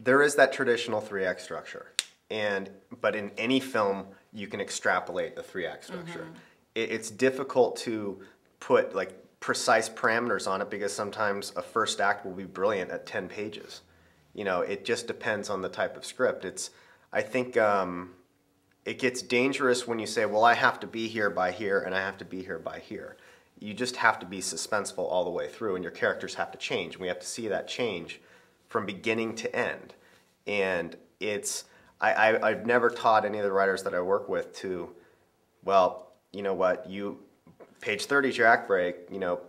there is that traditional 3-act structure, but in any film you can extrapolate the 3-act structure. It's difficult to put like precise parameters on it because sometimes a first act will be brilliant at 10 pages. You know, it just depends on the type of script. I think it gets dangerous when you say, well, I have to be here by here and I have to be here by here. You just have to be suspenseful all the way through, and your characters have to change. We have to see that change from beginning to end. And I've never taught any of the writers that I work with to, well, you know what, page 30 is your act break, you know,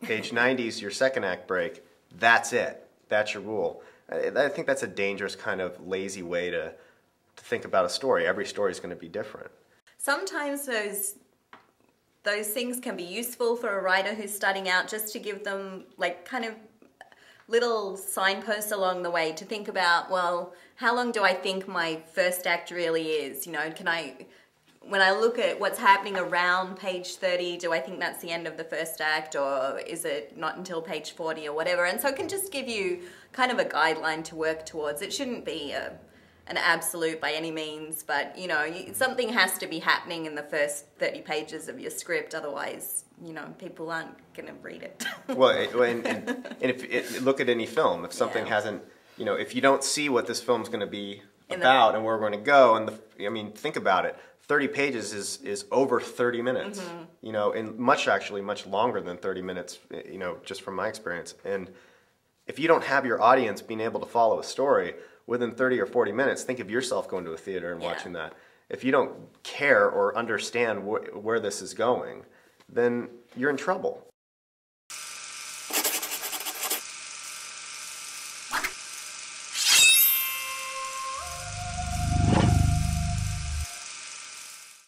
page 90 is your second act break. That's it. That's your rule. I think that's a dangerous kind of lazy way to think about a story. Every story is going to be different. Sometimes those things can be useful for a writer who's starting out, just to give them like kind of little signposts along the way to think about, well, how long do I think my first act really is? You know, when I look at what's happening around page 30, do I think that's the end of the first act, or is it not until page 40 or whatever? And so it can just give you kind of a guideline to work towards. It shouldn't be an absolute by any means, but you know, something has to be happening in the first 30 pages of your script, otherwise, you know, people aren't going to read it. Well, and if look at any film, if something hasn't, you know, if you don't see what this film's going to be about and where we're going to go, and I mean, think about it. 30 pages is over 30 minutes, you know, and actually much longer than 30 minutes, you know, just from my experience. And if you don't have your audience being able to follow a story within 30 or 40 minutes, think of yourself going to a theater and watching that. If you don't care or understand where this is going, then you're in trouble.